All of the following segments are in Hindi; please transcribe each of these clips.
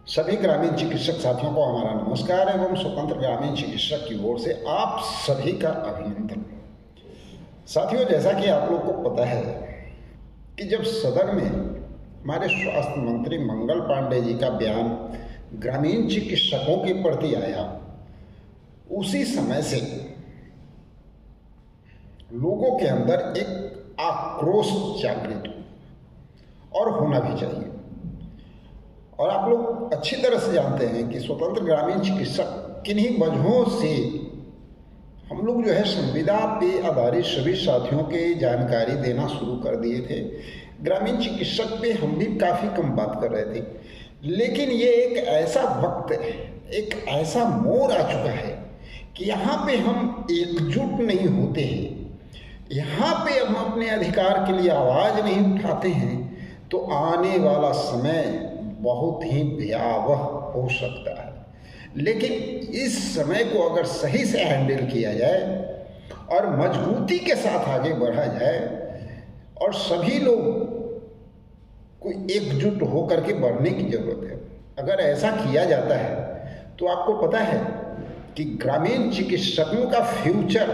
सभी ग्रामीण चिकित्सक साथियों को हमारा नमस्कार एवं स्वतंत्र ग्रामीण चिकित्सक की ओर से आप सभी का अभिनंदन। साथियों, जैसा कि आप लोग को पता है कि जब सदन में हमारे स्वास्थ्य मंत्री मंगल पांडे जी का बयान ग्रामीण चिकित्सकों के प्रति आया, उसी समय से लोगों के अंदर एक आक्रोश जागृत और होना भी चाहिए। और आप लोग अच्छी तरह से जानते हैं कि स्वतंत्र ग्रामीण चिकित्सक किन्हीं वजहों से हम लोग जो है संविदा पे आधारित सभी साथियों के जानकारी देना शुरू कर दिए थे। ग्रामीण चिकित्सक पे हम भी काफ़ी कम बात कर रहे थे, लेकिन ये एक ऐसा वक्त है, एक ऐसा मोड़ आ चुका है कि यहाँ पे हम एकजुट नहीं होते हैं, यहाँ पे हम अपने अधिकार के लिए आवाज़ नहीं उठाते हैं तो आने वाला समय बहुत ही भयावह हो सकता है। लेकिन इस समय को अगर सही से हैंडल किया जाए और मजबूती के साथ आगे बढ़ा जाए और सभी लोग को एकजुट होकर के बढ़ने की जरूरत है। अगर ऐसा किया जाता है तो आपको पता है कि ग्रामीण चिकित्सकों का फ्यूचर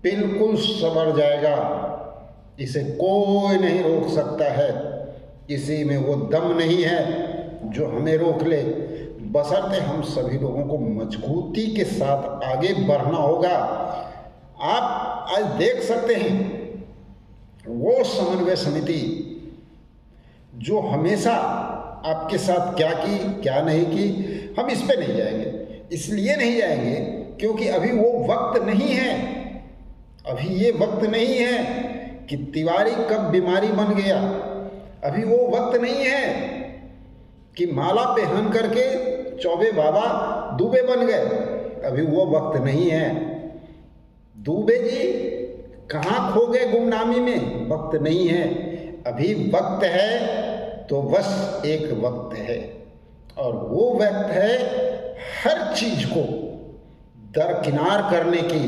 बिल्कुल संवर जाएगा। इसे कोई नहीं रोक सकता है, किसी में वो दम नहीं है जो हमें रोक ले, बशर्ते हम सभी लोगों को मजबूती के साथ आगे बढ़ना होगा। आप आज देख सकते हैं वो समन्वय समिति जो हमेशा आपके साथ क्या की क्या नहीं की, हम इस पे नहीं जाएंगे। इसलिए नहीं जाएंगे क्योंकि अभी वो वक्त नहीं है, अभी ये वक्त नहीं है कि तिवारी कब बीमारी बन गया, अभी वो वक्त नहीं है कि माला पहन करके चौबे बाबा दुबे बन गए, अभी वो वक्त नहीं है। दुबे जी कहाँ खो गए गुमनामी में, वक्त नहीं है। अभी वक्त है तो बस एक वक्त है, और वो वक्त है हर चीज को दरकिनार करने की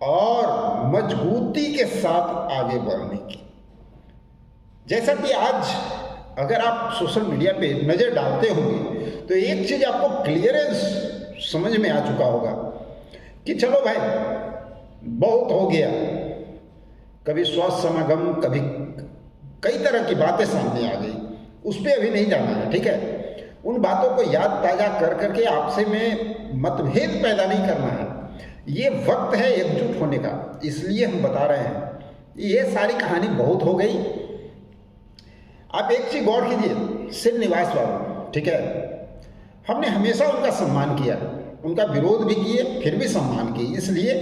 और मजबूती के साथ आगे बढ़ने की। जैसा कि आज अगर आप सोशल मीडिया पे नज़र डालते होंगे तो एक चीज़ आपको क्लियरेंस समझ में आ चुका होगा कि चलो भाई बहुत हो गया। कभी स्वास्थ्य समागम, कभी कई तरह की बातें सामने आ गई, उस पर अभी नहीं जाना है, ठीक है। उन बातों को याद ताज़ा कर करके आपसे में मतभेद पैदा नहीं करना है। ये वक्त है एकजुट होने का, इसलिए हम बता रहे हैं। ये सारी कहानी बहुत हो गई। आप एक चीज गौर कीजिए, श्रीनिवास बाबू, ठीक है, हमने हमेशा उनका सम्मान किया, उनका विरोध भी किए, फिर भी सम्मान किए, इसलिए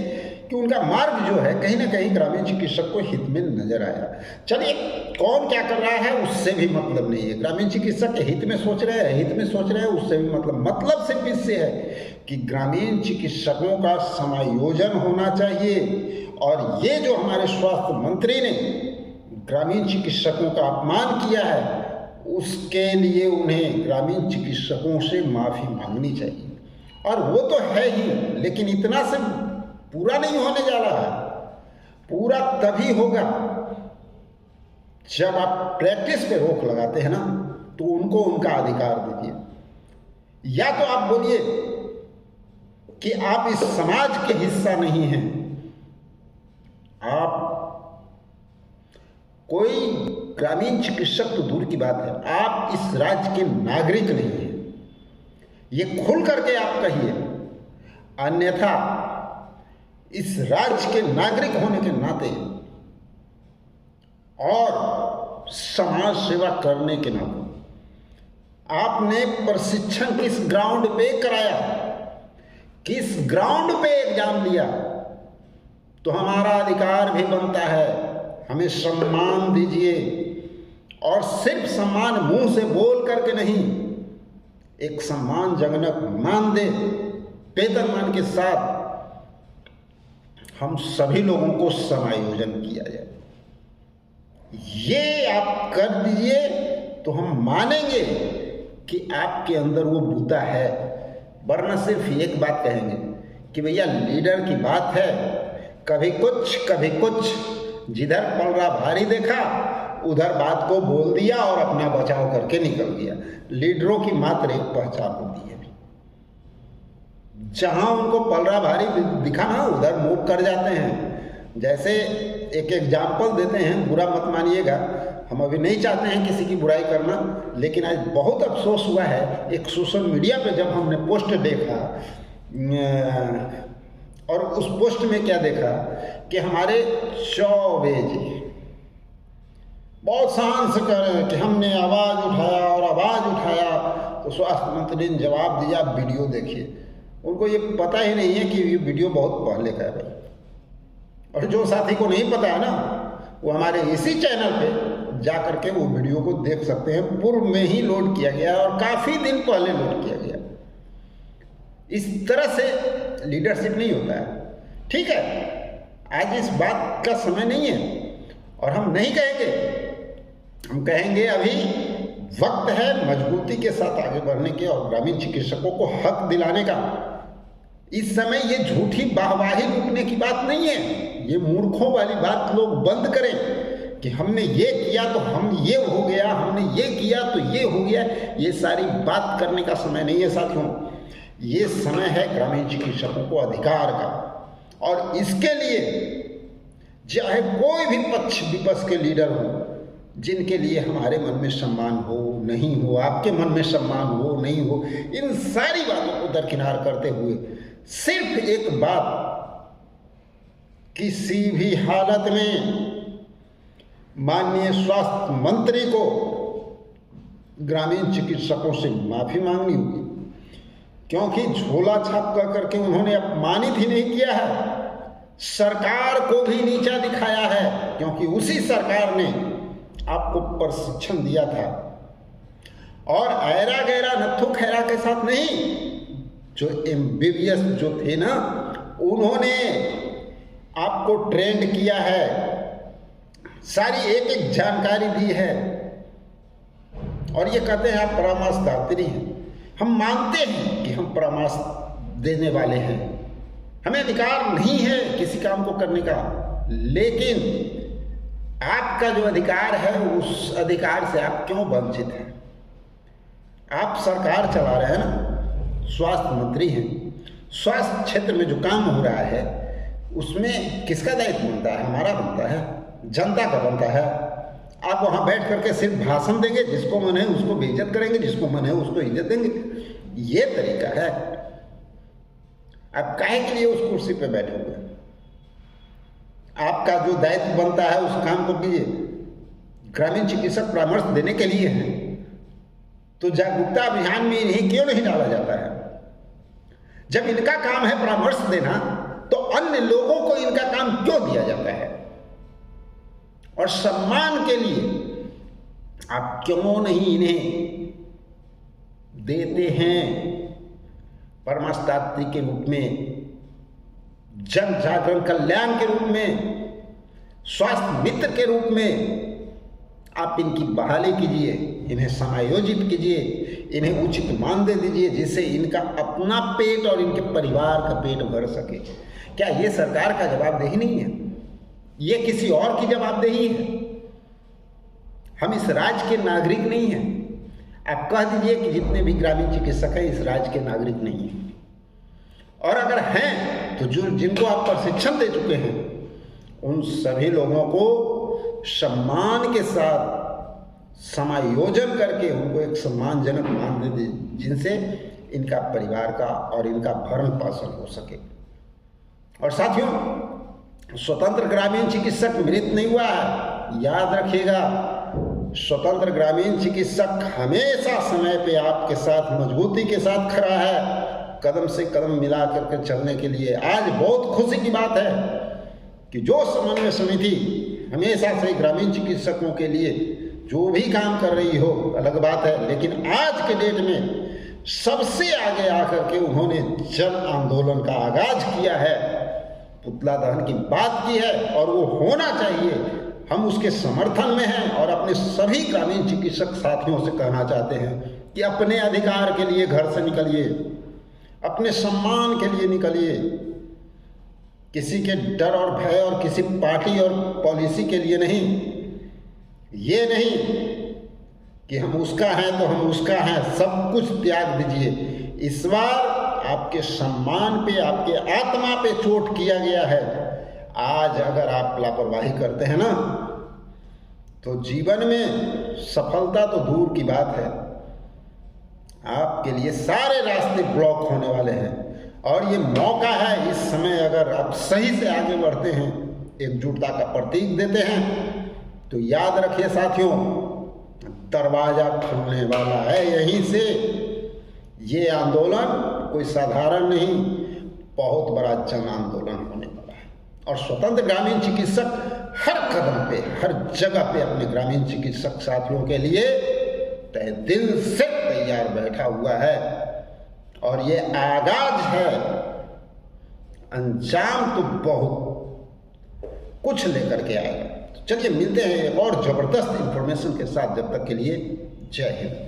कि उनका मार्ग जो है कहीं ना कहीं ग्रामीण चिकित्सक को हित में नजर आया। चलिए कौन क्या कर रहा है उससे भी मतलब नहीं है, ग्रामीण चिकित्सक के हित में सोच रहे हैं, हित में सोच रहे हैं, उससे भी मतलब सिर्फ इससे है कि ग्रामीण चिकित्सकों का समायोजन होना चाहिए। और ये जो हमारे स्वास्थ्य मंत्री ने ग्रामीण चिकित्सकों का अपमान किया है, उसके लिए उन्हें ग्रामीण चिकित्सकों से माफ़ी मांगनी चाहिए। और वो तो है ही, लेकिन इतना से पूरा नहीं होने जा रहा है। पूरा तभी होगा जब आप प्रैक्टिस पे रोक लगाते हैं ना, तो उनको उनका अधिकार दीजिए। या तो आप बोलिए कि आप इस समाज के हिस्सा नहीं हैं, आप कोई ग्रामीण चिकित्सक तो दूर की बात है, आप इस राज्य के नागरिक नहीं हैं, ये खुल करके आप कहिए। अन्यथा इस राज्य के नागरिक होने के नाते और समाज सेवा करने के नाते आपने प्रशिक्षण किस ग्राउंड पे कराया, किस ग्राउंड पे एग्जाम लिया, तो हमारा अधिकार भी बनता है, हमें सम्मान दीजिए। और सिर्फ सम्मान मुंह से बोल करके नहीं, एक सम्मानजनक मानदेय वेतनमान के साथ हम सभी लोगों को समायोजन किया जाए। ये आप कर दीजिए तो हम मानेंगे कि आपके अंदर वो बूता है, वरना सिर्फ एक बात कहेंगे कि भैया लीडर की बात है, कभी कुछ कभी कुछ, जिधर पलड़ा भारी देखा उधर बात को बोल दिया और अपना बचाव करके निकल गया। लीडरों की मात्र एक पहचान होती है, जहां उनको पलड़ा भारी दिखा ना उधर मूव कर जाते हैं। जैसे एक एग्जाम्पल देते हैं, बुरा मत मानिएगा, हम अभी नहीं चाहते हैं किसी की बुराई करना, लेकिन आज बहुत अफसोस हुआ है, एक सोशल मीडिया पे जब हमने पोस्ट देखा और उस पोस्ट में क्या देखा कि हमारे चौबे जी बहुत शान से कह रहे हैं कि हमने आवाज़ उठाया और आवाज़ उठाया, तो स्वास्थ्य मंत्री ने जवाब दिया, वीडियो देखिए। उनको ये पता ही नहीं है कि ये वीडियो बहुत पहले का है भाई। और जो साथी को नहीं पता है ना, वो हमारे इसी चैनल पे जा करके वो वीडियो को देख सकते हैं। पूर्व में ही लोड किया गया और काफ़ी दिन पहले लोड किया गया। इस तरह से लीडरशिप नहीं होता है। ठीक है, आज इस बात का समय नहीं है और हम नहीं कहेंगे, हम कहेंगे अभी वक्त है मजबूती के साथ आगे बढ़ने के और ग्रामीण चिकित्सकों को हक दिलाने का। इस समय ये झूठी वाहवाही लूटने की बात नहीं है, ये मूर्खों वाली बात लोग बंद करें कि हमने ये किया तो हम ये हो गया, हमने ये किया तो ये हो गया। ये सारी बात करने का समय नहीं है साथियों, ये समय है ग्रामीण चिकित्सकों को अधिकार का। और इसके लिए चाहे कोई भी पक्ष विपक्ष के लीडर हो, जिनके लिए हमारे मन में सम्मान हो नहीं हो, आपके मन में सम्मान हो नहीं हो, इन सारी बातों को दरकिनार करते हुए सिर्फ एक बात, किसी भी हालत में माननीय स्वास्थ्य मंत्री को ग्रामीण चिकित्सकों से माफी मांगनी होगी, क्योंकि झोला छाप कर करके उन्होंने अपमानित ही नहीं किया है, सरकार को भी नीचा दिखाया है, क्योंकि उसी सरकार ने आपको प्रशिक्षण दिया था। और ऐरा गैरा नत्थु खैरा के साथ नहीं, जो MBBS जो थे ना, उन्होंने आपको ट्रेंड किया है, सारी एक एक जानकारी दी है। और ये कहते हैं आप परामर्शदात्री हैं। हम मानते हैं कि हम परामर्श देने वाले हैं, हमें अधिकार नहीं है किसी काम को करने का, लेकिन आपका जो अधिकार है उस अधिकार से आप क्यों वंचित हैं? आप सरकार चला रहे हैं ना, स्वास्थ्य मंत्री हैं, स्वास्थ्य क्षेत्र में जो काम हो रहा है उसमें किसका दायित्व बनता है? हमारा बनता है, जनता का बनता है। आप वहाँ बैठ करके सिर्फ भाषण देंगे, जिसको मन है उसको बेइज्जत करेंगे, जिसको मन है उसको इज्जत देंगे, ये तरीका है। आप काहे के लिए उस कुर्सी पे बैठे हुए हैं? आपका जो दायित्व बनता है उस काम को कीजिए। ग्रामीण चिकित्सक परामर्श देने के लिए हैं, तो जागरूकता अभियान में इन्हें क्यों नहीं डाला जाता है? जब इनका काम है परामर्श देना, तो अन्य लोगों को इनका काम क्यों दिया जाता है? और सम्मान के लिए आप क्यों नहीं इन्हें देते हैं परामर्शदात्री के रूप में, जन जागरण कल्याण के रूप में, स्वास्थ्य मित्र के रूप में? आप इनकी बहाली कीजिए, इन्हें समायोजित कीजिए, इन्हें उचित मानदेय दीजिए, जिससे इनका अपना पेट और इनके परिवार का पेट भर सके। क्या ये सरकार का जवाबदेही नहीं है? ये किसी और की जवाबदेही है? हम इस राज्य के नागरिक नहीं हैं। आप कह दीजिए कि जितने भी ग्रामीण चिकित्सक हैं इस राज्य के नागरिक नहीं हैं, और अगर हैं तो जिनको आप प्रशिक्षण दे चुके हैं उन सभी लोगों को सम्मान के साथ समायोजन करके उनको एक सम्मानजनक मानदेय दे, जिनसे इनका परिवार का और इनका भरण पोषण हो सके। और साथियों, स्वतंत्र ग्रामीण चिकित्सक मृत नहीं हुआ है, याद रखिएगा। स्वतंत्र ग्रामीण चिकित्सक हमेशा समय पे आपके साथ मजबूती के साथ खड़ा है, कदम से कदम मिला करके चलने के लिए। आज बहुत खुशी की बात है कि जो समन्वय समिति हमेशा से ग्रामीण चिकित्सकों के लिए जो भी काम कर रही हो, अलग बात है, लेकिन आज के डेट में सबसे आगे आकर के उन्होंने जन आंदोलन का आगाज किया है, पुतला दहन की बात की है, और वो होना चाहिए। हम उसके समर्थन में हैं और अपने सभी ग्रामीण चिकित्सक साथियों से कहना चाहते हैं कि अपने अधिकार के लिए घर से निकलिए, अपने सम्मान के लिए निकलिए, किसी के डर और भय और किसी पार्टी और पॉलिसी के लिए नहीं। ये नहीं कि हम उसका हैं तो हम उसका हैं, सब कुछ त्याग दीजिए। इस बार आपके सम्मान पे, आपके आत्मा पे चोट किया गया है। आज अगर आप लापरवाही करते हैं ना, तो जीवन में सफलता तो दूर की बात है, आपके लिए सारे रास्ते ब्लॉक होने वाले हैं। और ये मौका है, इस समय अगर आप सही से आगे बढ़ते हैं, एकजुटता का प्रतीक देते हैं, तो याद रखिए साथियों, दरवाजा खुलने वाला है यहीं से। ये आंदोलन कोई साधारण नहीं, बहुत बड़ा जन आंदोलन होने वाला है। और स्वतंत्र ग्रामीण चिकित्सक हर कदम पे, हर जगह पे अपने ग्रामीण चिकित्सक साथियों के लिए तहे दिल से तैयार बैठा हुआ है। और ये आगाज है, अंजाम तो बहुत कुछ लेकर के आएगा। तो चलिए मिलते हैं एक और जबरदस्त इंफॉर्मेशन के साथ, जब तक के लिए जय हिंद।